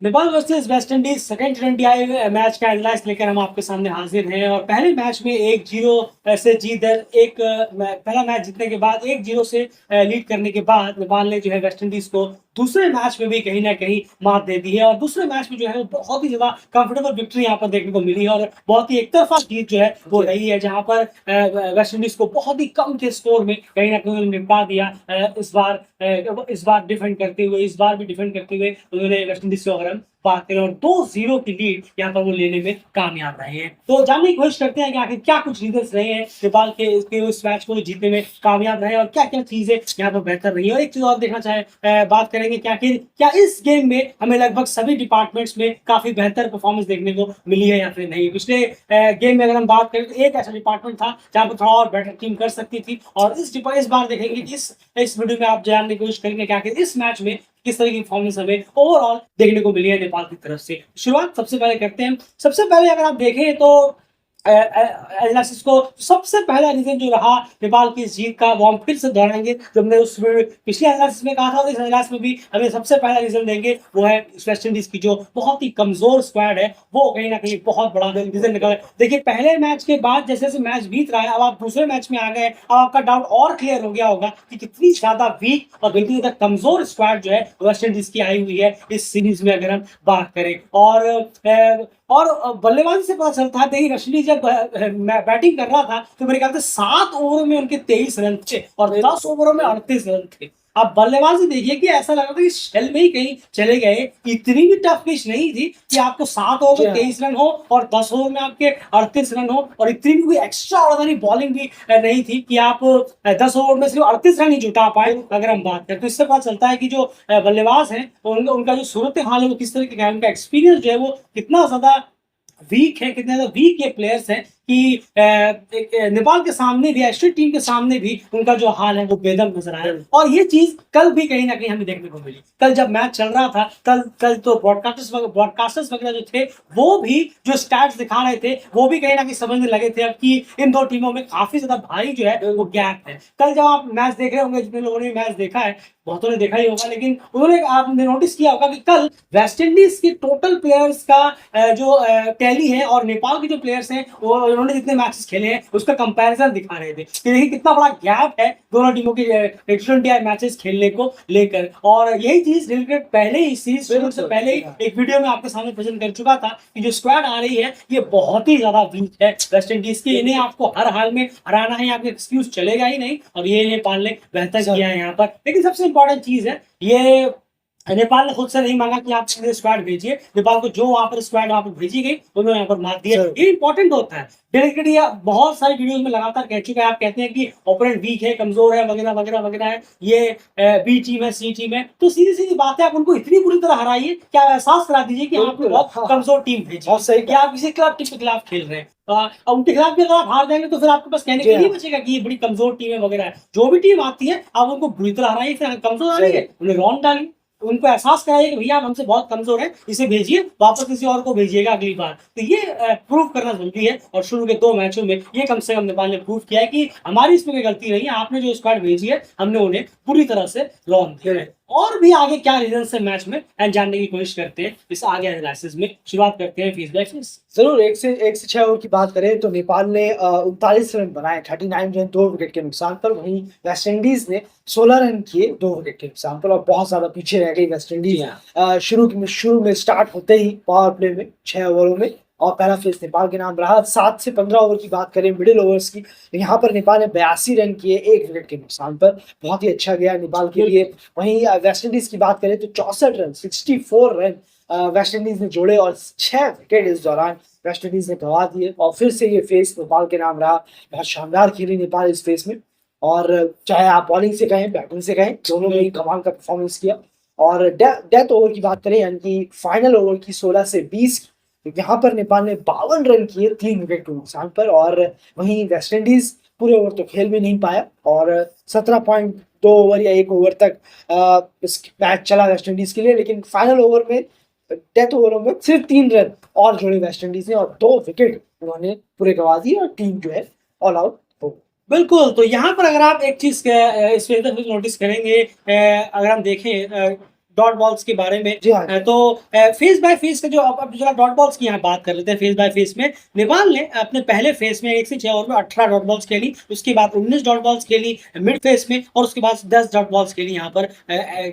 Nepal versus West Indies second T20 match का analyse लेकर हम आपके सामने हाजिर हैं। और पहले मैच में 1-0 से जीत एक पहला मैच जीतने के बाद 1-0 से लीड करने के बाद नेपाल ने जो है वेस्ट इंडीज को दूसरे मैच में भी कहीं ना कहीं मात दे दी है। और दूसरे मैच में जो है बहुत ही ज्यादा कंफर्टेबल विक्ट्री यहाँ पर देखने को मिली है और बहुत ही एक तरफा जीत जो है वो रही है, जहां पर वेस्ट इंडीज को बहुत ही कम के स्कोर में कहीं ना कहीं उन्होंने निपटा दिया। इस बार डिफेंड करते हुए, इस बार भी डिफेंड करते हुए उन्होंने वेस्ट इंडीज से अगर हम बात करें और 2-0 की लीड यहाँ पर वो लेने में कामयाब रहे हैं। तो जानने की कोशिश करते हैं कि आखिर क्या कुछ रीजंस रहे हैं नेपाल के उस मैच को जीतने में कामयाब रहे और क्या क्या चीजें यहाँ पर बेहतर रही है। और एक चीज और देखना चाहे बात करेंगे कि आखिर क्या इस गेम में हमें लगभग सभी डिपार्टमेंट्स में काफी बेहतर परफॉर्मेंस देखने को मिली है या फिर नहीं। पिछले गेम में अगर हम बात करें तो एक ऐसा डिपार्टमेंट था जहां पर थोड़ा और बेटर टीम कर सकती थी, और इस बार देखेंगे कि इस वीडियो में आप जानने की कोशिश करेंगे कि आखिर इस मैच में किस तरह की परफॉर्मेंस हमें ओवरऑल देखने को मिली है नेपाल की तरफ से। शुरुआत सबसे पहले करते हैं। सबसे पहले अगर आप देखें तो एनालिसिस को सबसे पहला रीजन जो रहा नेपाल की जीत का वो हम फिर से दोहराएंगे जो हमने उस पिछले एनालिसिस में कहा था, इस एनालिसिस में भी हमें सबसे पहला रीजन देंगे वो है वेस्ट इंडीज की जो बहुत ही कमजोर स्क्वाड है, वो कहीं ना कहीं बहुत बड़ा रीजन निकला। देखिए पहले मैच के बाद जैसे जैसे मैच बीत रहा है, अब आप दूसरे मैच में आ गए, अब आपका डाउट और क्लियर हो गया होगा कि कितनी ज्यादा वीक और कितनी ज्यादा कमजोर स्क्वाड जो है वेस्ट इंडीज की आई हुई है इस सीरीज में अगर हम बात करें। और बल्लेबाजी से पता चलता है, देखिए रशली जब बैटिंग कर रहा था तो मेरे ख्याल से 7 ओवर में उनके 23 रन थे और 10 ओवरों में 38 रन थे। अब बल्लेबाजी देखिए कि ऐसा लग रहा था कि शेल में ही कहीं चले गए। इतनी भी टफ पिच नहीं थी कि आपको 7 ओवर में 23 रन हो और 10 ओवर में आपके 38 रन हो, और इतनी भी एक्स्ट्रा ऑर्डिनरी बॉलिंग भी नहीं थी कि आप 10 ओवर में सिर्फ 38 रन ही जुटा पाए। अगर हम बात करें तो इससे पता चलता है कि जो बल्लेबाज है उनका जो सूरत हाल है वो किस तरह का है, उनका एक्सपीरियंस जो है वो कितना ज्यादा वीक है, कितने ज्यादा वीक ये प्लेयर्स हैं कि नेपाल के सामने भी, एशियन टीम के सामने भी उनका जो हाल है वो बेदम नजर आया। और ये चीज कल भी कहीं ना कहीं हमें देखने को मिली। कल जब मैच चल रहा था, कल तो ब्रॉडकास्टर्स वगैरह जो थे वो भी जो स्टैट्स दिखा रहे थे वो भी कहीं ना कहीं समझने लगे थे अब कि इन दो टीमों में काफी ज्यादा भारी जो है वो गैप है। कल जब आप मैच देख रहे होंगे, जितने लोगों ने मैच देखा है, बहुतों ने देखा ही होगा, लेकिन उन्होंने आपने नोटिस किया होगा कि कल वेस्ट इंडीज के टोटल प्लेयर्स का जो टैली है और नेपाल के जो प्लेयर्स हैं वो उन्होंने जितने मैचेस खेले हैं उसका कंपैरिजन दिखा रहे थे कि देखिए कितना बड़ा गैप है दोनों टीमों के T20 मैचेस खेलने को लेकर। और यही चीज रिलेटेड पहले ही सीरीज शुरू से पहले ही एक वीडियो में आपके सामने प्रेजेंट कर चुका था कि जो स्क्वाड आ रही है ये बहुत ही ज्यादा वीक है वेस्ट इंडीज की। इन्हें आपको हर हाल में हराना है, आपका एक्सक्यूज चलेगा ही नहीं, और ये नेपाल ने बेहतर किया है यहाँ पर। लेकिन सबसे इंपॉर्टेंट चीज है ये नेपाल ने खुद से नहीं मांगा कि आप सीधे स्क्वाड भेजिए, नेपाल को जो वहां पर स्क्वाड वहां पर भेजी गई उन्होंने यहाँ पर मार दिया। ये इंपॉर्टेंट होता है। डेलीकेट ये बहुत सारी वीडियोस में लगातार कह चुके हैं, आप कहते हैं कि ओपोनेंट वीक है, कमजोर है, वगैरह वगैरह वगैरह है, ये बी टीम है, सी टीम है। तो सीधी सीधी बात है, आप उनको इतनी बुरी तरह हराइए कि आप एहसास करा दीजिए कि आप बहुत कमजोर टीम भेजी, कि आप किसी क्लब टीम के खिलाफ खेल रहे हैं। उनके खिलाफ भी अगर आप हार जाएंगे तो फिर आपके पास कहने के लिए नहीं बचेगा कि ये बड़ी कमजोर टीम है वगैरह है। जो भी टीम आती है आप उनको बुरी तरह हराइए, फिर कमजोर आ रही है उन्हें रॉन्ग डालिए, उनको एहसास कराइए कि भैया आप हमसे बहुत कमजोर है, इसे भेजिए वापस, किसी और को भेजिएगा अगली बार। तो ये प्रूव करना जरूरी है, और शुरू के 2 मैचों में ये कम से कम नेपाल ने प्रूव किया है कि हमारी इसमें कोई गलती नहीं है, आपने जो स्क्वाड भेजी है हमने उन्हें पूरी तरह से लॉन दिया है। और भी आगे क्या रीजन है मैच में एंड जानने की कोशिश करते हैं इस आगे एनालिसिस में। शुरुआत करते हैं फीडबैक से। जरूर। 1 से 6 ओवर की बात करें तो नेपाल ने 39 रन बनाए 39 रन 2 विकेट के नुकसान पर। वहीं वेस्ट इंडीज ने 16 रन किए 2 विकेट के नुकसान पर, और बहुत ज्यादा पीछे रह गई वेस्ट इंडीज। शुरू में स्टार्ट होते ही पावर प्ले में 6 ओवरों में, और पहला फेज नेपाल के नाम रहा। 7 से 15 ओवर की बात करें मिडिल ओवर्स की, यहाँ पर नेपाल ने 82 रन किए 1 विकेट के नुकसान पर, बहुत ही अच्छा गया नेपाल के लिए। वहीं वेस्ट इंडीज की बात करें तो 64 रन 64 रन वेस्ट इंडीज ने जोड़े, और 6 विकेट इस दौरान वेस्ट इंडीज ने गंवा दिए। और फिर से ये फेस नेपाल के नाम रहा। बहुत शानदार खेली नेपाल इस फेस में, और चाहे आप बॉलिंग से कहें बैटिंग से कहें, दोनों में ही कमाल का परफॉर्मेंस किया। और डेथ ओवर की बात करें, यानी कि फाइनल ओवर की 16 से 20, यहाँ पर नेपाल ने 52 रन किए 3 विकेट के नुकसान पर। और वहीं वेस्ट इंडीज पूरे ओवर तो खेल भी नहीं पाया, और 17.2 ओवर या 1 ओवर तक इस मैच चला वेस्ट इंडीज के लिए। लेकिन फाइनल ओवर में, डेथ ओवरों में सिर्फ 3 रन और जोड़े वेस्ट इंडीज ने, और 2 विकेट उन्होंने पूरे गंवा दिए, और टीम जो है ऑल आउट हो। बिल्कुल। तो यहाँ पर अगर आप एक चीज इस नोटिस करेंगे, अगर हम देखें डॉट बॉल्स के बारे में। जी हाँ। तो फेस बाय फेस का जो अब जरा डॉट बॉल्स की यहाँ बात कर लेते हैं। फेस बाय फेस में नेपाल ने अपने पहले फेस में 1 से 6 ओवर में 18 डॉट बॉल्स खेली, उसके बाद 19 डॉट बॉल्स खेली मिड फेस में, और उसके बाद 10 डॉट बॉल्स खेली यहाँ पर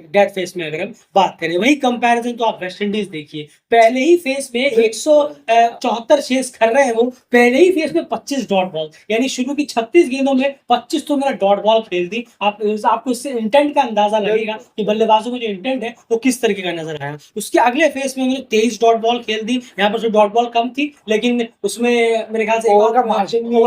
डेथ फेस में। अगर हम बात करें वही कंपैरिजन तो आप वेस्ट इंडीज देखिए, पहले ही फेस में 174 चेस कर रहे हैं वो, पहले ही फेस में 25 डॉट बॉल, यानी शुरू की 36 गेंदों में 25 तो मेरा डॉट बॉल खेल दी। आपको इससे इंटेंट का अंदाजा लगेगा कि बल्लेबाजों का जो इंटेंट है वो किस तरीके का नजर आया। उसके अगले फेस में उन्होंने 23 डॉट बॉल खेल दी, यहाँ पर जो डॉट बॉल कम थी, लेकिन उसमें मेरे ख्याल से ओवर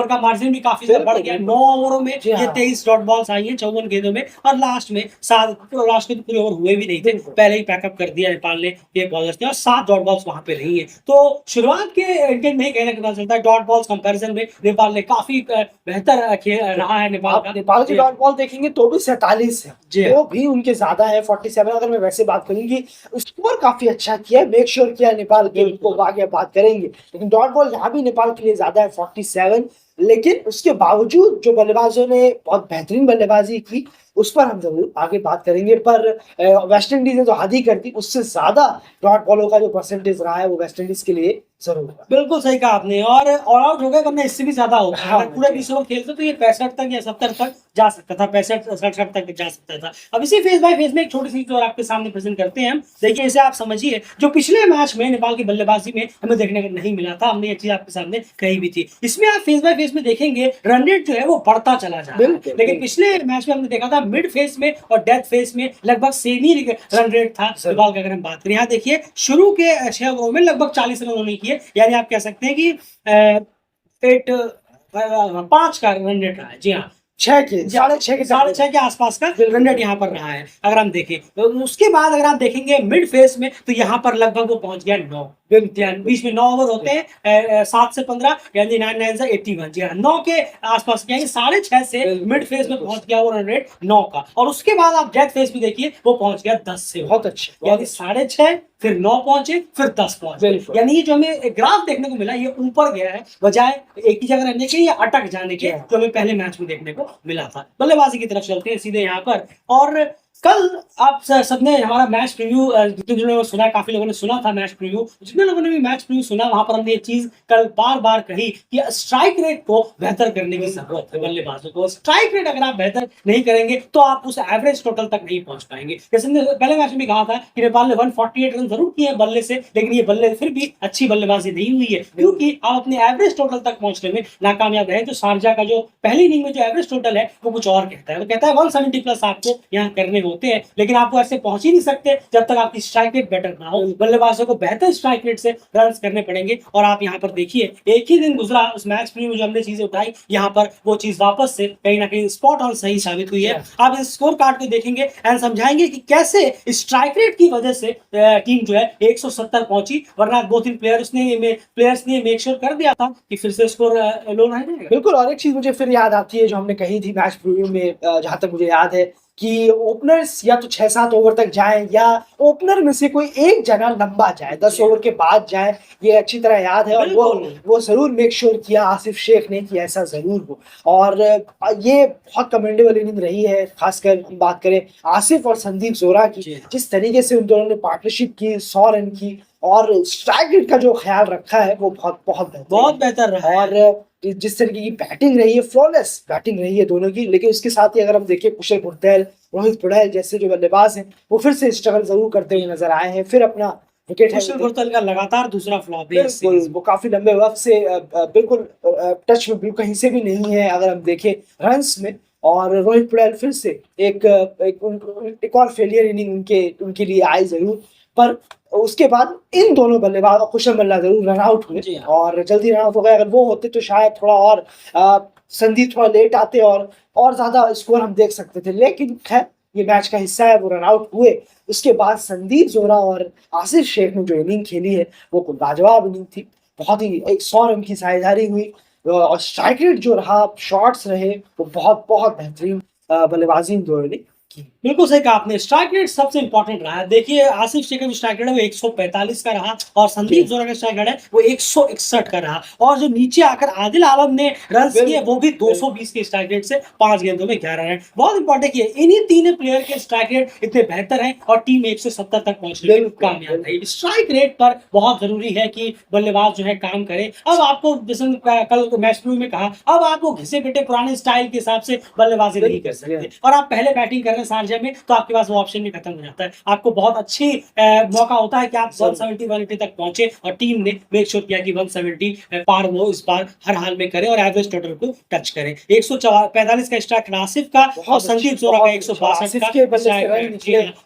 का मार्जिन भी काफी ज्यादा बढ़ गया। 9 ओवरों में जी ये हाँ। 23 डॉट बॉल्स आई हैं 54 गेंदों में, और लास्ट में लास्ट के पूरे ओवर हुए भी नहीं थे, बिल्कुल। पहले ही पैकअप कर दिया नेपाल ने ये बॉलर्स ने, और 7 डॉट बॉल्स वहां पे रही है। तो शुरुआत के इंटेंट में ही कहना पता चलता है डॉट बॉल्स कंपैरिजन में नेपाल ने काफी बेहतर खेल रहा है नेपाल आप का। नेपाल की जी। डॉट बॉल देखेंगे तो भी 47 है, जी। वो भी उनके ज्यादा है 47। अगर मैं वैसे बात करूंगी स्कोर काफी अच्छा किया, मेक श्योर किया नेपाल के, उनको आगे बात करेंगे, लेकिन डॉट बॉल यहाँ भी नेपाल के लिए ज्यादा है 47। लेकिन उसके बावजूद जो बल्लेबाजों ने बहुत बेहतरीन बल्लेबाजी की उस पर हम जरूर आगे बात करेंगे, पर वेस्ट इंडीज ने जो हद ही कर दी, उससे ज्यादा डॉट बॉलों का जो परसेंटेज रहा है वो वेस्ट इंडीज के लिए जरूर है। बिल्कुल सही कहा आपने, और ऑल आउट हो गए वरना इससे भी ज्यादा होता है। हाँ, अगर पूरे 20 ओवर खेलते तो ये 65 तक या 70 तक जा सकता था, 65-67 तक जा सकता था। अब इसी फेस बाय फेस में एक छोटी सी चीज और आपके सामने प्रेजेंट करते हैं हम। देखिए इसे आप समझिए, जो पिछले मैच में नेपाल की बल्लेबाजी में हमें देखने को नहीं मिला था, हमने ये चीज आपके सामने कही भी थी। इसमें आप फेस बाय फेस में देखेंगे रन रेट जो है वो बढ़ता चला जा रहा है, लेकिन पिछले मैच में हमने देखा था मिड फेस में और डेथ फेस में लगभग सेम ही रन रेट था नेपाल का। अगर हम बात करें यहाँ देखिए शुरू के 6 ओवर में लगभग 40 रन उन्होंने किए, यानी आप कह सकते हैं कि 5 का रन रेट रहा है। जी हाँ, 6.5 के आसपास का रन रेट यहाँ पर रहा है। अगर हम देखें तो उसके बाद अगर आप देखेंगे मिड फेस में तो यहाँ पर लगभग वो पहुंच गया 9, बीच में 9 ओवर होते हैं 7 से 15, यानी 9 से 81। जी हाँ, 9 के आसपास, यानी 6.5 से मिड फेस में पहुंच गया वो रन रेट 9 का। और उसके बाद आप डेथ फेस भी देखिए वो पहुंच गया 10 से, बहुत अच्छे, यानी 6.5 फिर 9 पहुंचे फिर 10 पहुंचे, यानी ये जो हमें ग्राफ देखने को मिला ये ऊपर गया है बजाय एक ही जगह रहने के या अटक जाने के जो हमें पहले मैच में देखने को मिला था। बल्लेबाजी की तरफ चलते हैं सीधे यहाँ पर। और कल आप सबने हमारा मैच प्रीव्यू, जितने लोगों ने सुना, काफी लोगों ने सुना था मैच प्रीव्यू, जितने लोगों ने भी मैच प्रीव्यू सुना वहां पर हमने ये चीज कल बार बार कही कि स्ट्राइक रेट को बेहतर करने की जरूरत है बल्लेबाजों को। स्ट्राइक रेट अगर आप बेहतर नहीं करेंगे तो आप उस एवरेज टोटल तक नहीं पहुंच पाएंगे। जैसे हमने पहले मैच में कहा था कि नेपाल ने 148 रन जरूर किए बल्ले से, लेकिन ये बल्ले फिर भी अच्छी बल्लेबाजी नहीं हुई है, क्योंकि आप अपने एवरेज टोटल तक पहुंचने में नाकामयाब रहे। जो शारजा का जो पहली इनिंग में जो एवरेज टोटल है वो कुछ और कहता है, वो कहता है 170 प्लस आपको यहाँ करने होते हैं, लेकिन आपको ऐसे पहुंच ही नहीं सकते जब तक आपकी स्ट्राइक रेट बेटर ना हो। बल्लेबाजों को बेहतर स्ट्राइक रेट से रन करने पड़ेंगे। और आप यहाँ पर देखिए एक ही दिन गुजरा उस मैच में जो हमने चीजें उठाई, यहाँ पर वो चीज वापस से कहीं ना कहीं स्पॉट ऑन सही साबित हुई है। आप इस स्कोर कार्ड को देखेंगे एंड समझाएंगे कि कैसे स्ट्राइक रेट की वजह से टीम जो है 170 पहुंची, वरना 2-3 प्लेयर्स ने मेक श्योर कर दिया था कि फिर से स्कोर लो रह जाएगा। बिल्कुल, और एक चीज मुझे फिर याद आती है जो हमने कही थी मैच प्रीव्यू में, जहां तक मुझे याद है कि ओपनर्स या तो 6-7 ओवर तक जाएं या ओपनर में से कोई एक जना लंबा जाए, 10 ओवर के बाद जाए, ये अच्छी तरह याद है। और वो जरूर मेक श्योर किया आसिफ शेख ने कि ऐसा जरूर हो। और ये बहुत कमेंडेबल इनिंग रही है, खासकर बात करें आसिफ और संदीप जोरा की, जिस तरीके से उन दोनों ने पार्टनरशिप की, 100 रन की, और स्ट्राइक रेट का जो ख्याल रखा है वो बहुत बेहतर रहा है। और जिस तरीके की बैटिंग रही है, फ्लॉलेस बैटिंग रही है दोनों की। लेकिन उसके साथ ही अगर हम देखें कुशल पुर्तैल, रोहित पड़ैल जैसे जो बल्लेबाज हैं वो फिर से स्ट्रगल जरूर करते हुए नजर आए हैं। फिर अपना विकेट कुशल पुर्तैल का लगातार दूसरा फ्लॉप है, वो काफी लंबे वक्त से बिल्कुल टच में बिल्कुल कहीं से भी नहीं है अगर हम देखें रन्स में। और रोहित पड़ैल फिर से एक और फेलियर इनिंग उनके लिए आई जरूर, पर उसके बाद इन दोनों बल्लेबाज और कुशल मल्ला जरूर रन आउट हुए और जल्दी रन आउट हो गए। अगर वो होते तो शायद थोड़ा और संदीप थोड़ा लेट आते और ज्यादा स्कोर हम देख सकते थे, लेकिन खैर ये मैच का हिस्सा है, वो रन आउट हुए। उसके बाद संदीप जोरा और आसिफ शेख ने जो इनिंग खेली है वो लाजवाब इनिंग थी, बहुत ही 100 रन की साझेदारी हुई, और स्ट्राइक रेट जो रहा, शॉट्स रहे, वो बहुत बेहतरीन बल्लेबाजी इन दोनों ने बिल्कुल सही कहा आपने। स्ट्राइक रेट सबसे इंपॉर्टेंट रहा है। देखिए आसिफ शेख का जो स्ट्राइक रेट है वो 145 का रहा और संदीप जोरा का स्ट्राइक रेट है वो 161 का रहा। और जो नीचे आकर आदिल आलम ने रन किए वो भी 220 के स्ट्राइक रेट से 5 गेंदों में 11 रन। बहुत इंपॉर्टेंट है इन्हीं तीन प्लेयर के स्ट्राइक रेट इतने बेहतर हैं और टीम 170 तक पहुंचने में कामयाब रही। स्ट्राइक रेट पर बहुत जरूरी है कि बल्लेबाज जो है काम करे। अब आपको जैसे कल मैच में कहा, अब आपको घिसे पिटे पुराने स्टाइल के हिसाब से बल्लेबाजी नहीं कर सकते और आप पहले बैटिंग कर रहे हैं शारजा में तो आपके पास वो ऑप्शन भी खत्म हो जाता है। आपको बहुत अच्छी मौका होता है कि आप 170 180 तक पहुंचे और टीम ने मेक श्योर किया कि 170 पार वो इस बार हर हाल में करे और एवरेज टोटल को टच करे। 145 का स्ट्राइक आसिफ का और संदीप जोरा का 162 का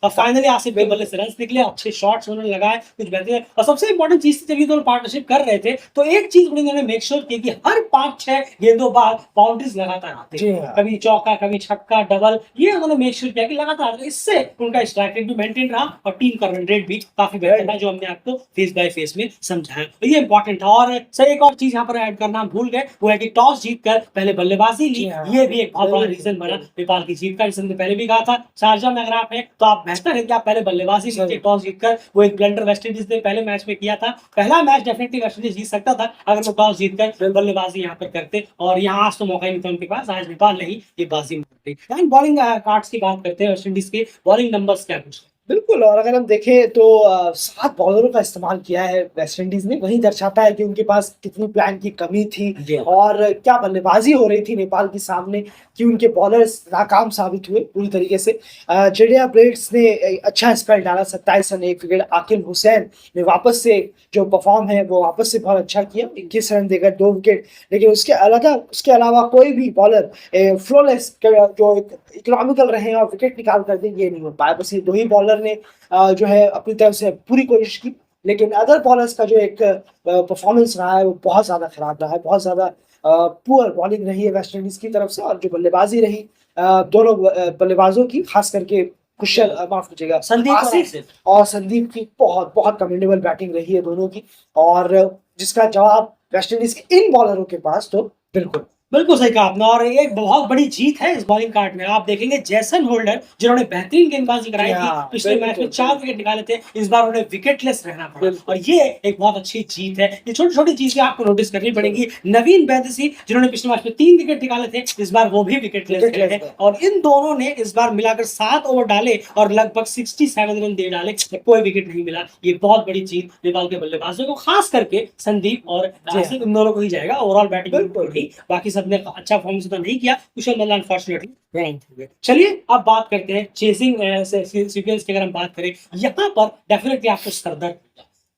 और फाइनली आसिफ के बल्ले से रन निकले, अच्छे शॉट्स उन्होंने लगाए, कुछ बेहतरीन। और सबसे इंपॉर्टेंट चीज थी, जब दोनों पार्टनरशिप कर रहे थे तो एक चीज उन्होंने मेक श्योर की कि हर 5-6 गेंदों बाद बाउंड्रीज लगातार आते, कभी चौका कभी छक्का डबल, ये उन्होंने मेक श्योर किया कि लगातार। इससे उनका स्ट्राइक रेट भी मेंटेन रहा और टीम का रन रेट भी काफी बेहतर था, जो हमने आपको फेस बाय फेस में समझाया। तो ये इंपॉर्टेंट था। और सर एक और चीज यहाँ पर ऐड करना भूल गए, वो है कि टॉस जीतकर पहले बल्लेबाजी ली। ये भी एक बहुत बड़ा रीजन बना नेपाल की जीत का, जिसे हमने पहले भी कहा था। शारजा में अगर आप हैं तो आप बेहतर है कि आप पहले बल्लेबाजी लीजिए टॉस जीतकर। वो एक ब्लंडर वेस्टइंडीज ने पहले मैच में किया था। पहला मैच डेफिनेटली वेस्टइंडीज जीत सकता था अगर वो टॉस जीतकर बल्लेबाजी यहाँ पर करते, और यहाँ आज तो मौका ही नहीं था उनके पास। आज नेपाल ने ही ये बाजी मार दी। बॉलिंग कार्ड्स की बात करते हैं, वेस्टइंडीज के बॉलिंग नंबर्स क्या कुछ? बिल्कुल, और अगर हम देखें तो 7 बॉलरों का इस्तेमाल किया है वेस्ट इंडीज ने, वही दर्शाता है कि उनके पास कितनी प्लान की कमी थी और क्या बल्लेबाजी हो रही थी नेपाल के सामने कि उनके बॉलर्स नाकाम साबित हुए पूरी तरीके से। जेडिया ब्रेड्स ने अच्छा स्पेल डाला, 27 रन 1 विकेट। आकिल हुसैन ने वापस से जो परफॉर्म है वो वापस से बहुत अच्छा किया, 21 रन देकर 2 विकेट। लेकिन उसके अलावा कोई भी बॉलर फ्लोलेस जो इकोनॉमिकल रहे और विकेट निकाल कर दे, ये नहीं हो पाया। बस ये 2 ही बॉलर ने जो है अपनी तरफ से पूरी कोशिश की, लेकिन अदर बॉलर्स का जो एक परफॉर्मेंस रहा है वो बहुत ज्यादा खराब रहा है, बहुत ज्यादा पुअर बॉलिंग रही है वेस्ट इंडीज की तरफ से। और जो बल्लेबाजी रही दोनों बल्लेबाजों की, खास करके कुशल माफ कीजिएगा संदीप और संदीप की बहुत बहुत कमेंडेबल बैटिंग रही है दोनों की, और जिसका जवाब वेस्ट इंडीज के इन बॉलरों के पास तो बिल्कुल सही कहा आपने। और एक बहुत बड़ी जीत है इस बॉलिंग कार्ड में। आप देखेंगे जैसन होल्डर जिन्होंने बेहतरीन गेंदबाजी कराई थी पिछले मैच में, 4 विकेट निकाले थे, इस बार उन्हें विकेटलेस रहना पड़ा और ये एक बहुत अच्छी जीत है। ये छोटी छोटी चीजें आपको नोटिस करनी पड़ेगी। नवीन बैदसी जिन्होंने पिछले मैच में 3 विकेट निकाले थे, इस बार वो भी विकेटलेस रहे और इन दोनों ने इस बार मिलाकर 7 ओवर डाले और लगभग 67 रन दे डाले, कोई विकेट नहीं मिला। ये बहुत बड़ी जीत नेपाल के बल्लेबाजों को, खास करके संदीप और आसिफ, इन दोनों को ही जाएगा। ओवरऑल बैटिंग बाकी सबने अच्छा फॉर्म से तो नहीं किया, कुशल मल्ल अनफॉर्चुनेटली रैंक हो गए। चलिए अब बात करते हैं चेसिंग सीक्वेंस की। अगर हम बात करें यहाँ पर डेफिनेटली आपको सरदर्द,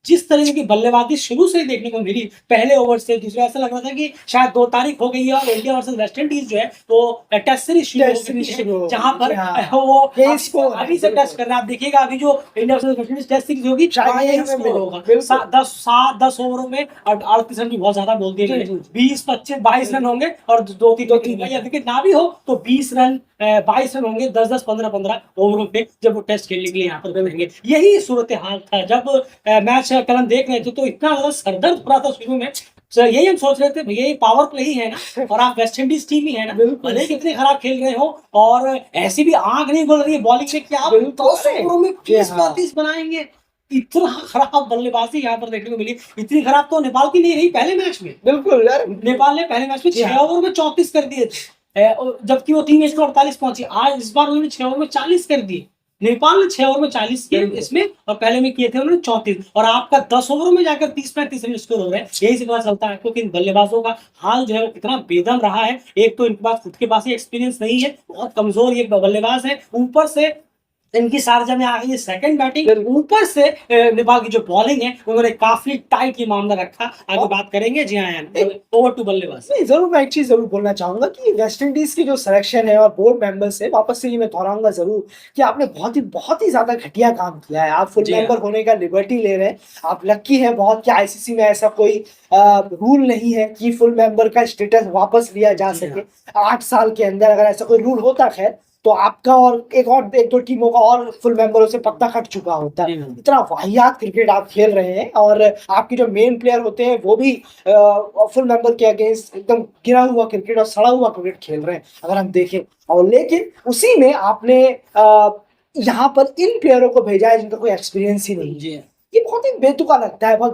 जिस तरीके की बल्लेबाजी शुरू से ही देखने को मिली, पहले ओवर से दूसरे, ऐसा लग रहा था कि शायद 2 तारीख हो गई है और इंडिया वर्सेस वेस्ट इंडीज जो है वो टेस्ट सीरीज शुरू, जहां पर वो अभी से टेस्ट कर रहे हैं। आप देखिएगा अभी जो India versus West Indies test series होगी, 10 ओवरों में 38 रन भी बहुत ज्यादा बोल दिए, 20 25 22 रन होंगे और 2-3 विकेट ना भी हो तो 20 रन 22 रन होंगे 10-10 15-15 ओवरों पे, जब वो टेस्ट खेलने के लिए यहाँ पर करेंगे। यही सूरत हाल था जब मैच कल हम देख रहे थे, तो इतना ज्यादा सरदर्द हो रहा था शुरू में। यही हम सोच रहे थे भैया ये पावर प्ले ही है ना और आप वेस्ट इंडीज टीम ही है ना, भले कितने खराब खेल रहे हो और ऐसी भी आंख नहीं बोल रही है बॉलिंग में कि आप 10 ओवरों में 30-35 बनाएंगे। इतना खराब बल्लेबाजी यहाँ पर देखने को मिली। इतनी खराब तो नेपाल की नहीं रही पहले मैच में। बिल्कुल यार, नेपाल ने पहले मैच में 6 ओवर में 34 कर दिए थे, जबकि वो टीम 148 पहुंची। आज इस बार उन्होंने 6 ओवर में 40 कर दिए। नेपाल ने 6 ओवर में 40 किए इसमें, और पहले में किए थे उन्होंने 34, और आपका 10 ओवर में जाकर 30-35 रन स्कोर हो रहे हैं। यही से पता चलता है आपको कि इन बल्लेबाजों का हाल जो है वो कितना बेदम रहा है। एक तो इनके पास खुद के पास ही एक्सपीरियंस नहीं है, बहुत कमजोर ये बल्लेबाज है, ऊपर से इनकी शारजा में आ गई सेकंड बैटिंग, ऊपर से नेपाल की जो बॉलिंग है उन्होंने काफी टाइट ये मामला रखा। आगे बात करेंगे। जी हाँ, ओवर टू बल्लेबाज। नहीं, जरूर मैं एक चीज जरूर बोलना चाहूंगा कि वेस्ट इंडीज की जो सिलेक्शन है और बोर्ड मेंबर्स है, वापस से ये मैं दोहराऊंगा जरूर कि आपने बहुत ही ज्यादा घटिया काम किया है। आप फुल मेंबर होने का लिबर्टी ले रहे हैं, आप लकी है बहुत कि आईसीसी में ऐसा कोई रूल नहीं है कि फुल मेंबर का स्टेटस वापस लिया जा सके 8 साल के अंदर। अगर ऐसा कोई रूल होता खैर तो आपका और एक दो टीमों का और फुल मेंबरों से पत्ता कट चुका होता है। इतना वाहियात क्रिकेट आप खेल रहे हैं और आपके जो मेन प्लेयर होते हैं वो भी फुल मेंबर के अगेंस्ट एकदम गिरा हुआ क्रिकेट और सड़ा हुआ क्रिकेट खेल रहे हैं अगर हम देखें। और लेकिन उसी में आपने यहाँ पर इन प्लेयरों को भेजा है जिनका कोई एक्सपीरियंस ही नहीं है। ये बहुत ही बेतुका लगता है, बहुत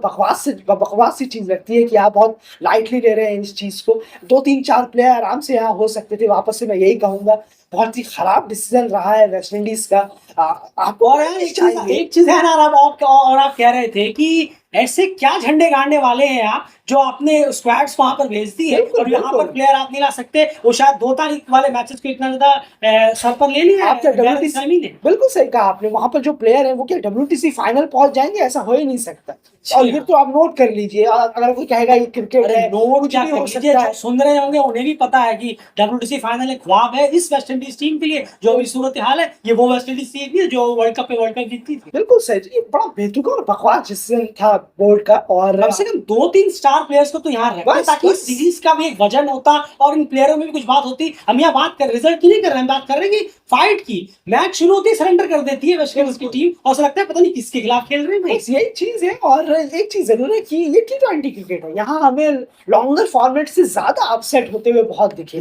बकवास सी चीज लगती है कि आप बहुत लाइटली ले रहे हैं इस चीज को। 2-3-4 प्लेयर आराम से यहाँ हो सकते थे वापस से, मैं यही कहूंगा। बहुत ही खराब डिसीजन रहा है वेस्ट इंडीज का। आपको और यार एक चीज है ना, आप कह रहे थे कि ऐसे क्या झंडे गाड़ने वाले हैं आप जो आपने स्क्वाड्स वहां पर भेज दी है और यहाँ पर प्लेयर आप नहीं ला सकते। वो शायद 2 तारीख वाले मैचेस को इतना ज्यादा सर पर ले लिया आप WTC ने बिल्कुल सही कहा आपने। वहां पर जो प्लेयर है वो क्या WTC फाइनल पहुंच जाएंगे? ऐसा हो ही नहीं सकता। और ये तो आप नोट कर लीजिए, अगर कोई कहेगा ये क्रिकेट है, नोट क्या हो सकता है, सुन रहे होंगे उन्हें भी पता है कि WTC फाइनल एक ख्वाब है इस वेस्ट इंडीज टीम के लिए। जो अभी सूरत हाल है ये वो वेस्ट इंडीज टीम है जो वर्ल्ड कप जीतती थी। बिल्कुल सही। ये बड़ा बेतुका और बकवास डिसीजन था बोर्ड का। और कम से कम 2-3 स्टार प्लेयर्स को तो यहाँ रखते ताकि सीरीज का भी एक वजन होता और इन प्लेयरों में भी कुछ बात होती। हम यहाँ बात कर रिजल्ट की नहीं कर रहे हैं, बात कर रहे हैं कि फाइट की। मैच शुरू होते ही सरेंडर कर देती है वेस्ट इंडीज की टीम और ऐसा लगता है पता नहीं किसके खिलाफ खेल रहे हैं भाई। यही चीज है। और एक चीज जरूर है कि ये T20 क्रिकेट है, यहाँ हमें लॉन्गर फॉर्मेट से ज्यादा अपसेट होते हुए बहुत दिखे।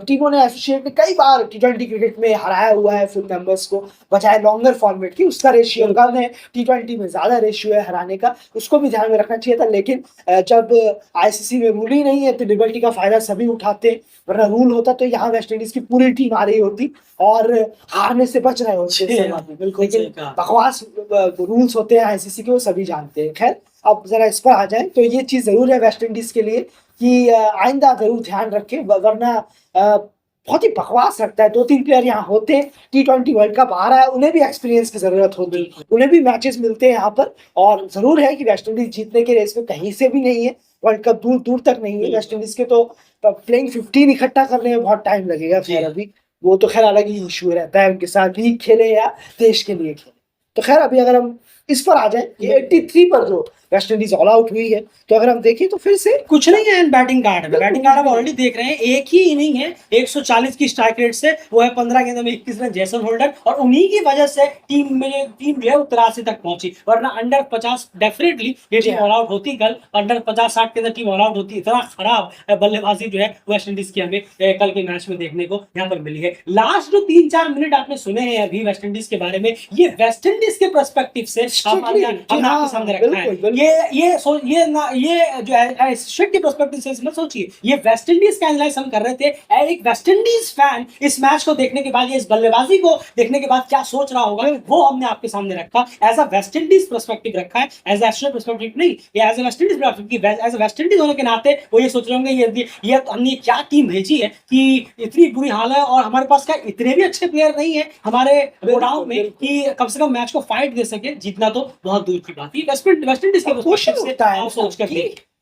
टीमों ने एसोसिएट में कई बार T20 क्रिकेट में हराया हुआ है फुल मेंबर्स को, बजाय लॉन्गर फॉर्मेट की। उसका रेशियो कम है, T20 में ज्यादा रेशियो है हराने का, उसको भी ध्यान में रखना चाहिए था। लेकिन जब आईसीसी में रूल ही नहीं है तो लिबर्टी का फायदा सभी उठाते, वरना रूल होता तो यहाँ वेस्ट इंडीज की पूरी टीम आ रही होती और हारने से बच रहे होते। लेकिन बकवास रूल्स होते हैं आईसीसी के, वो सभी जानते हैं। खैर अब जरा इस पर आ जाए तो ये चीज जरूर है वेस्ट इंडीज के लिए कि आइंदा जरूर ध्यान रखें, वरना बहुत ही बकवास लगता है। 2-3 प्लेयर यहाँ होते, T20 वर्ल्ड कप आ रहा है, उन्हें भी एक्सपीरियंस की जरूरत होती, उन्हें भी मैचेस मिलते हैं यहाँ पर। और जरूर है कि वेस्ट इंडीज जीतने के रेस में कहीं से भी नहीं है, वर्ल्ड कप दूर दूर तक नहीं है। वेस्ट इंडीज के तो प्लेइंग 15 इकट्ठा करने में बहुत टाइम लगेगा। खैर अभी वो तो खैर अलग ही इशू रहता है, उनके साथ लीग खेले या देश के लिए खेले। तो खैर अभी अगर हम इस पर आ जाए कि 83 पर जो वेस्ट इंडीज ऑल आउट हुई है, तो अगर हम देखें तो फिर से कुछ नहीं है बैटिंग कार्ड में। बैटिंग कार्ड आप ऑलरेडी देख रहे हैं, एक ही इनिंग है 140 की स्ट्राइक रेट से, वो है 15 गेंदों में 21 रन जैसन होल्डर। और उन्हीं की वजह से टीम जो है 83 तक पहुंची, वरना अंडर 50 डेफिनेटली ये टीम ऑल आउट होती। कल अंडर 50-60 के अंदर टीम ऑल आउट होती। इतना खराब बल्लेबाजी जो है वेस्ट इंडीज की हमें कल के मैच में देखने को यहाँ पर मिली है। लास्ट जो 3-4 मिनट आपने सुने हैं अभी वेस्ट इंडीज के बारे में, ये वेस्ट इंडीज के पर्सपेक्टिव से आपके सामने रखा है। ये जो एसोसिएट के पर्सपेक्टिव से मत सोचिए, ये वेस्ट इंडीज का एनालाइज हम कर रहे थे। एक वेस्ट इंडीज फैन इस मैच को देखने के बाद, ये इस बल्लेबाजी को देखने के बाद क्या सोच रहा होगा, वो हमने आपके सामने रखा। As a West Indies perspective रखा है, एज एसोसिएट पर्सपेक्टिव नहीं। ये as a West Indies perspective, as a West Indies होने के नाते वो ये सोच रहे होंगे ये हमने क्या टीम भेजी है कि इतनी बुरी हाल है और हमारे पास क्या इतने भी अच्छे प्लेयर नहीं है हमारे गोडाउन में कि कम से कम मैच को फाइट दे सके। जीतना तो बहुत दूर की बात है। वेस्ट इंडीज के सोच कर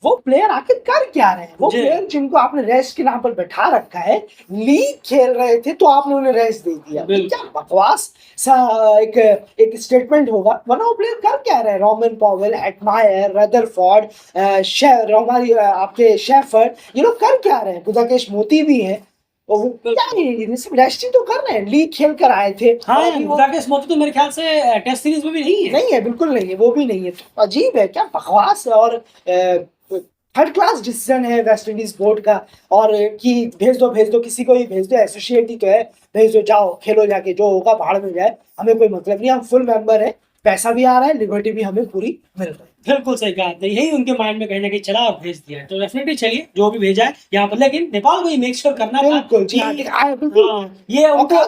वो प्लेयर आखिर कर क्या रहे हैं? वो प्लेयर जिनको आपने रेस्ट के नाम पर बैठा रखा है, लीग खेल रहे थे तो आपने उन्हें रेस्ट दे दिया। क्या बकवास सा एक स्टेटमेंट होगा। वरना वो प्लेयर कर क्या रहे हैं? रोमन पॉवेल, हेटमायर, रदरफोर्ड, आपके शेफर्ड, ये लोग कर क्या रहे हैं? बुदाकेश मोती भी है, रेस्टिंग तो कर रहे हैं, लीग खेल कर आए थे। तो मेरे ख्याल से टेस्ट सीरीज में भी नहीं है, बिल्कुल नहीं है, वो भी नहीं है। तो अजीब है, क्या बकवास और थर्ड क्लास डिसीजन है वेस्ट इंडीज बोर्ड का। और कि भेज दो किसी को ही भेज दो, एसोसिएट ही तो है, भेज दो, जाओ खेलो जाके, जो होगा भाड़ में जाए, हमें कोई मतलब नहीं। हम फुल मेंबर है, पैसा भी आ रहा है, लिबर्टी भी हमें पूरी मिल रही है। बिल्कुल सही कहा, यही उनके माइंड में कहीं ना कहीं चला और भेज दिया। तो डेफिनेटली चलिए जो भी भेजा है यहाँ पर, लेकिन नेपाल को ये मेक श्योर करना था ये उनको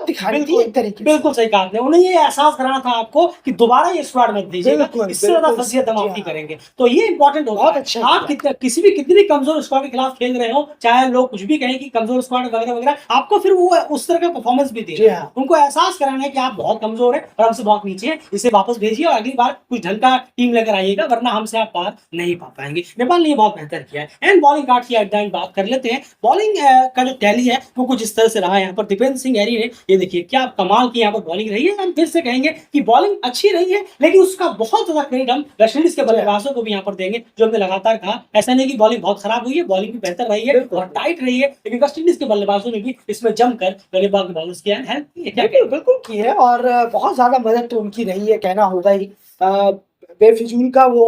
बिल्कुल सही कहा आपने, उन्हें ये एहसास कराना था आपको कि दोबारा ये स्क्वाड मत दीजिएगा, इससे ज्यादा फसीयत हम नहीं करेंगे। तो ये इंपॉर्टेंट होगा। आप किसी भी कितनी कमजोर स्क्वाड के खिलाफ खेल रहे हो, चाहे लोग कुछ भी कहें कि कमजोर स्क्वाड वगैरह वगैरह, आपको फिर वो उस तरह का परफॉर्मेंस भी दे, उनको एहसास कराना है कि आप बहुत कमजोर है और हमसे बहुत नीचे है, इसे वापस भेज भेजिए और अगली बार कुछ ढंग का टीम लेकर आइएगा, वरना हमसे आप पार नहीं पा पाएंगे। नेपाल ने ये बहुत बेहतर किया है। एंड बॉलिंग कार्ड की एट द एंड बात कर लेते हैं। बॉलिंग का जो टैली है वो कुछ इस तरह से रहा है। यहाँ पर दीपेंद्र सिंह हैरी ने ये देखिए क्या कमाल की यहाँ पर बॉलिंग रही है। हम फिर से कहेंगे कि बॉलिंग अच्छी रही है, लेकिन उसका बहुत ज्यादा क्रेडिट हम वेस्टइंडीज के बल्लेबाजों को भी यहाँ पर देंगे, जो हमने लगातार कहा। ऐसा नहीं कि बॉलिंग बहुत खराब हुई है, बॉलिंग भी बेहतर रही है और टाइट रही है, लेकिन वेस्टइंडीज के बल्लेबाजों ने भी इसमें जमकर बल्लेबाज बॉलर्स की हेल्प की है। क्या बिल्कुल बिल्कुल की है और बहुत ज्यादा मदद तो उनकी रही है, कहना होगा ही। बेफिजूल का वो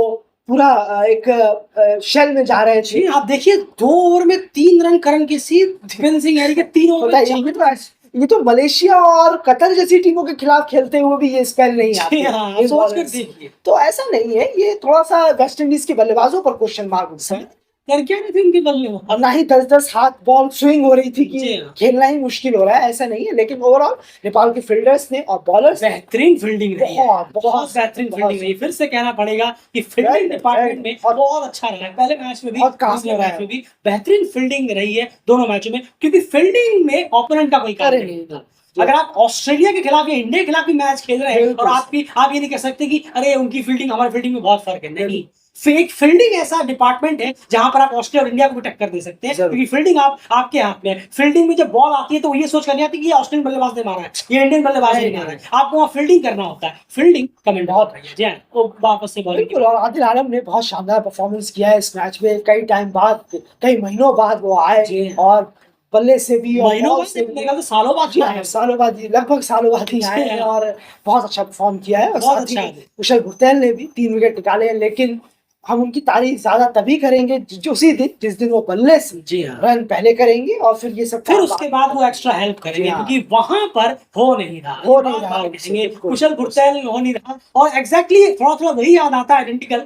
पूरा एक शेल में जा रहे थे। जी, आप देखिए 2 ओवर में 3 रन करण के सी दीपेंद्र सिंह हैरी के 3 ओवर में ये तो मलेशिया और कतर जैसी टीमों के खिलाफ खेलते हुए भी ये स्पेल नहीं आते। हाँ, सोच कर देखिए। तो ऐसा नहीं है, ये थोड़ा सा वेस्ट इंडीज के बल्लेबाजों पर क्वेश्चन मार्क उठता है। कर क्या नहीं थे उनके बल्ले में, और ना ही 10-10 हाथ बॉल स्विंग हो रही थी कि जी हाँ। खेलना ही मुश्किल हो रहा है, ऐसा नहीं है। लेकिन ओवरऑल नेपाल के फील्डर्स ने और बॉलर्स बेहतरीन फील्डिंग रही है, बहुत बेहतरीन फील्डिंग रही है। फिर से कहना पड़ेगा कि फील्डिंग डिपार्टमेंट में बहुत अच्छा रहा है। पहले मैच में भी, दूसरे मैच में भी बेहतरीन फील्डिंग रही है दोनों मैचों में, क्योंकि फील्डिंग में ओपोनेंट का कोई कार्य नहीं था। अगर आप ऑस्ट्रेलिया के खिलाफ या इंडिया के खिलाफ भी मैच खेल रहे हैं और आप ये नहीं कह सकते कि अरे उनकी फील्डिंग हमारी फील्डिंग में बहुत फर्क है, नहीं। फील्डिंग ऐसा डिपार्टमेंट है जहां पर आप ऑस्ट्रेलिया और इंडिया को भी टक्कर दे सकते हैं, क्योंकि फील्डिंग आपके हाथ में है। फील्डिंग में जब बॉल आती है तो ये सोच कर नहीं आती कि ये ऑस्ट्रेलियन बल्लेबाज ने मारा है, ये इंडियन बल्लेबाज ने मारा है। आपको वहां फील्डिंग करना होता है। फील्डिंग कमेंट बहुत रही है। जी तो वापस से बिल्कुल, और आदिल आलम ने बहुत शानदार परफॉर्मेंस किया है इस मैच में। कई टाइम बाद, कई महीनों बाद वो आए और बल्ले से भी महीनों से तो सालों बाद सालों बाद, लगभग सालों बाद ही आए हैं और बहुत अच्छा परफॉर्म किया है। और साथ ही कुशल भुरतेल ने भी 3 विकेट निकाले हैं, लेकिन हम उनकी तारीफ ज्यादा तभी करेंगे उसी दिन जिस दिन वो बल्ले से रन पहले करेंगे और फिर ये सब, फिर उसके बाद वो एक्स्ट्रा हेल्प करेंगे, क्योंकि वहां पर हो नहीं रहा कुशल भुरतेल हो नहीं रहा। और एग्जैक्टली थोड़ा वही याद आता है आइडेंटिकल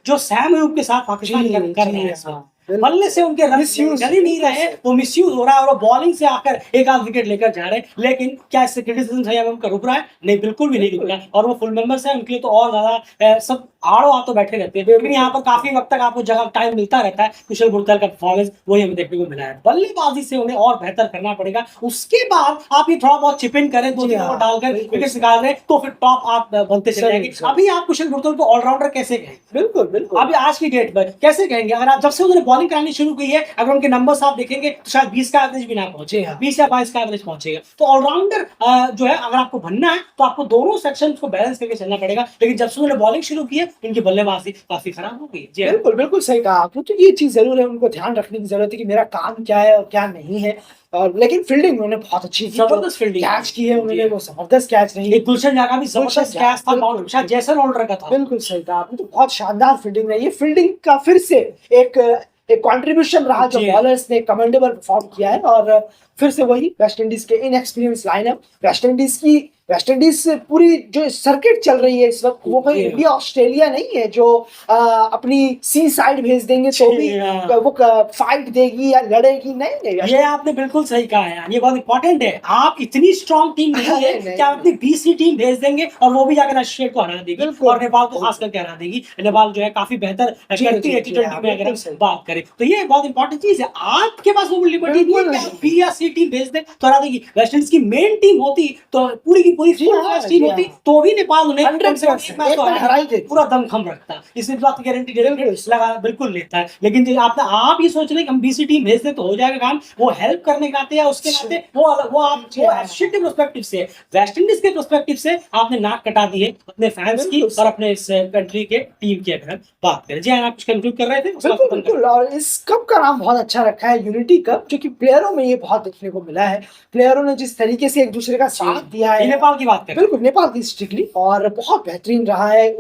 जो सैम अयूब के साथ पाकिस्तान कर रहे हैं। बल्ले से उनके रन चल ही नहीं रहे, वो मिसयूज हो रहा है और वो बॉलिंग से आकर एक आध विकेट लेकर जा रहे हैं। लेकिन क्या इससे क्रिटिसिज्म है उनका रुक रहा है? नहीं, बिल्कुल भी नहीं रुक रहा है। और वो फुल मेंबर्स हैं, उनके लिए तो और ज्यादा सब आड़ो हाथों बैठे रहते हैं। लेकिन यहाँ पर काफी वक्त तक आपको जगह टाइम मिलता रहता है। कुशल भुरतेल का परफॉर्मेंस वही हमें देखने को मिला है। बल्लेबाजी से उन्हें और बेहतर करना पड़ेगा। उसके बाद आप ये थोड़ा बहुत चिप इन करें, 2-3 ओवर डालकर विकेट निकाल रहे तो फिर टॉप आप बनते चले जाएंगे। अभी आप कुशल भुरतेल को ऑलराउंडर कैसे कहेंगे? बिल्कुल अभी आज की डेट पर कैसे कहेंगे? अगर आप जब से उन्होंने बॉलिंग करानी शुरू की है, अगर उनके नंबर्स आप देखेंगे तो शायद 20 का एवरेज भी ना पहुंचे, 20 या 22 का एवरेज पहुंचेगा। तो ऑलराउंडर जो है, अगर आपको बनना है तो आपको दोनों सेक्शंस को बैलेंस करके चलना पड़ेगा। लेकिन जब से उन्होंने बॉलिंग शुरू की है, इनकी बल्लेबाजी काफी खराब हो गई है। बिल्कुल सही कहा आपने। तो ये चीज जरूर है, उनको ध्यान रखने की जरूरत है कि मेरा काम क्या है और क्या नहीं है। और लेकिन फील्डिंग उन्होंने बहुत अच्छी की, जबरदस्त फील्डिंग कैच की है उन्होंने, वो जबरदस्त कैच रही। गुलशन जाका भी जबरदस्त कैच था, बाउंड्री शायद जैसन ऑर्डर का था। बिल्कुल सही कहा आपने। तो बहुत शानदार फील्डिंग रही है। फील्डिंग का फिर से एक कंट्रीब्यूशन रहा, जो बॉलर्स ने कमेंडेबल परफॉर्म किया है। और फिर से वही वेस्ट इंडीज के इनएक्सपीरियंस लाइनअप, वेस्ट इंडीज से पूरी जो सर्किट चल रही है इस वक्त, वो कोई इंडिया ऑस्ट्रेलिया नहीं है जो अपनी सी साइड भेज देंगे तो भी वो फाइट देगी या लड़ेगी। नहीं, ये आपने बिल्कुल सही कहा है। ये बहुत इंपॉर्टेंट है। आप इतनी स्ट्रॉन्ग टीम नहीं है कि आप अपनी बीसी टीम भेज देंगे और वो भी जाकर ऑस्ट्रेलिया को हरा देगी और नेपाल को खास करके हरा देगी। नेपाल जो है काफी बेहतर करती है T20 में, अगर हम बात करें तो ये बहुत इंपॉर्टेंट चीज है। आपके पास वो लिबर्टी नहीं है कि बी या सी टीम भेज दे तो हरा देगी। वेस्ट इंडीज की मेन टीम होती तो पूरी की पूरी टीम होती तो भी नेपाल उन्हें पूरा दमखम रखता। इसमें बात की गारंटी लगा बिल्कुल लेता है। लेकिन जो आप ये सोच रहे हैं कि हम बीसी टीम भेज दे तो हो जाएगा काम, वो हेल्प करने का आते हैं उसके नाते वो आप एफसी के पर्सपेक्टिव से, वेस्ट इंडीज के पर्सपेक्टिव से आपने नाक कटा दी है अपने फैंस की और अपने इस कंट्री के टीम की। अगर बात करें, जी आप कुछ कंक्लूड कर रहे थे? बिल्कुल। और इस कप का नाम बहुत अच्छा रखा है, यूनिटी कप, जो कि प्लेयरों में ये बहुत देखने को मिला है। प्लेयरों ने जिस तरीके से एक दूसरे का साथ दिया है, नेपाल की बात करें, बिल्कुल नेपाल की स्ट्रिक्टली, और बहुत बेहतरीन रहा है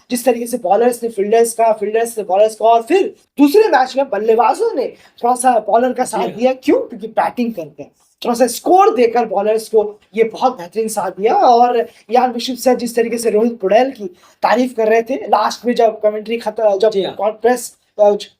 जिस तरीके से बॉलर्स ने फील्डर्स ने बॉलर्स का, और फिर दूसरे मैच में बल्लेबाजों ने थोड़ा सा बॉलर का साथ दिया। क्यों? क्योंकि बैटिंग करते हैं, थोड़ा सा स्कोर देकर बॉलर्स को ये बहुत बेहतरीन साथ दिया। और यान बिशप सर जिस तरीके से रोहित पौडेल की तारीफ कर रहे थे लास्ट में, जब कमेंट्री खत्म, जब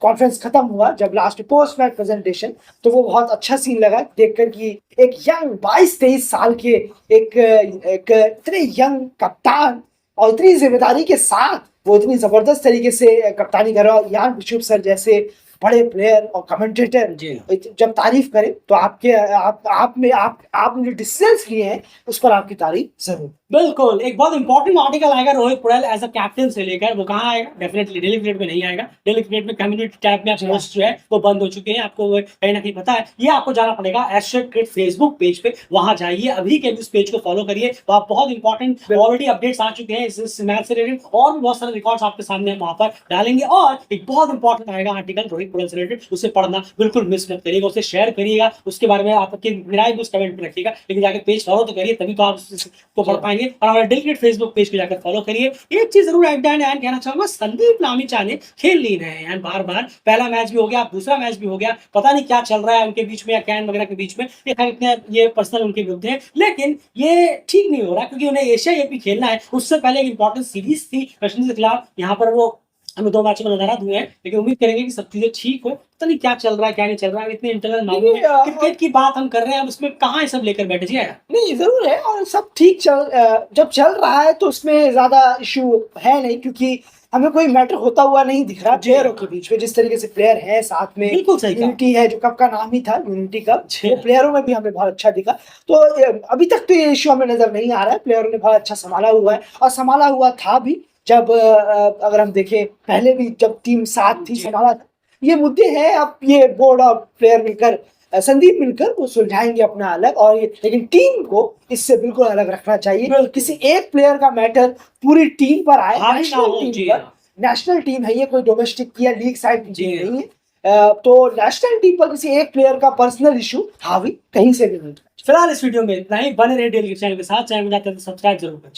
कॉन्फ्रेंस खत्म हुआ, जब लास्ट पोस्ट मैच प्रेजेंटेशन, तो वो बहुत अच्छा सीन लगा देखकर कि एक यंग 22-23 साल के एक इतने यंग कप्तान और इतनी जिम्मेदारी के साथ वो इतनी जबरदस्त तरीके से कप्तानी कर रहा है। यान बिशप सर जैसे बड़े प्लेयर और कमेंटेटर जब तारीफ करें तो आपने जो डिसीजंस लिए हैं उस पर आपकी तारीफ जरूर। बिल्कुल, एक बहुत इंपॉर्टेंट आर्टिकल आएगा Rohit Paudel as a captain से लेकर, वो कहाँ आएगा? डेफिनिटली डेली क्रिकेट में नहीं आएगा। डेली क्रिकेट में कम्युनिटी टैब में जी हाँ। पोस्ट जो है वो बंद हो चुके हैं, आपको वो कहीं न कहीं पता है। ये आपको जाना पड़ेगा एस्ट्रेड क्रिकेट फेसबुक पेज पे, वहाँ जाइए, अभी के अभी उस पेज को फॉलो करिए, वहाँ बहुत इंपॉर्टेंट बिल्कुल। ऑलरेडी अपडेट्स आ चुके हैं इस मैच से रिलेटेड, और भी बहुत सारे रिकॉर्ड्स आपके सामने हम वहाँ पर डालेंगे, और एक बहुत इंपॉर्टेंट आएगा आर्टिकल रोहित पौडेल से रिलेटेड, उसे पढ़ना बिल्कुल मिस मत करिएगा, उसे शेयर करिएगा, उसके बारे में आपकी राय भी उस कमेंट में रखिएगा, लेकिन जाके पेज फॉलो तो करिए, तभी तो आप उसको पढ़ पाएँगे, और हमारे डेली क्रिकेट फेसबुक पेज पे जाकर फॉलो करिए। एक चीज़ ज़रूर एट द एंड कहना चाहूँगा, संदीप लामिछा ने खेल नहीं रहे हैं बार-बार, पहला मैच भी हो गया, दूसरा मैच भी हो गया, पता नहीं क्या चल रहा है उनके बीच में या कैन वगैरह के बीच में, ये खैर इतने ये पर्सनल उनके विरुद्ध है, लेकिन ये ठीक नहीं हो रहा क्योंकि उन्हें एशिया कप भी खेलना है, उससे पहले एक इंपॉर्टेंट सीरीज़ थी वेस्ट इंडीज़ के खिलाफ, यहाँ पर वो हमें 2 मैचों में नज़ारा हुए हैं, लेकिन उम्मीद करेंगे कि सब चीज़ें ठीक हो, पता नहीं क्या चल रहा है, क्या नहीं चल रहा है, इतने इंटरनल मामले देखिए में क्रिकेट की बात हम कर रहे हैं, अब उसमें कहाँ ये सब लेकर बैठे जी आया। नहीं, ज़रूर है और सब ठीक जब चल रहा है तो उसमें ज़्यादा इश्यू है नहीं, क्योंकि हमें कोई मैटर होता हुआ नहीं दिख रहा जी। प्लेयरों के बीच में। जिस तरीके से प्लेयर है साथ में, बिल्कुल सही कहा। यूनिटी है, जो कप का नाम ही था यूनिटी कप, जी। वो प्लेयरों में भी हमें बहुत अच्छा दिखा। तो अभी तक तो ये इश्यू हमें नज़र नहीं आ रहा है, प्लेयरों ने बहुत अच्छा सँभाला हुआ है और सँभाला हुआ था भी। जब अगर हम देखें पहले भी जब टीम साथ थी, जी। सँभाला था। ये मुद्दे हैं, अब ये बोर्ड और प्लेयर मिलकर संदीप मिलकर वो सुलझाएँगे अपना अलग, और ये लेकिन टीम को इससे बिल्कुल अलग रखना चाहिए। बिल्कुल। किसी एक प्लेयर का मैटर पूरी टीम पर आए, हावी ना नेशनल हो, टीम जी पर। हाँ। नेशनल टीम है ये, कोई डोमेस्टिक या लीग साइड की जी टीम हाँ। नहीं है। तो नेशनल टीम पर किसी एक प्लेयर का पर्सनल इश्यू हावी कहीं से भी नहीं। फिलहाल इस वीडियो में इतना ही, बने रहिए डेली चैनल के साथ, चैनल में जाकर सब्सक्राइब जरूर करिए।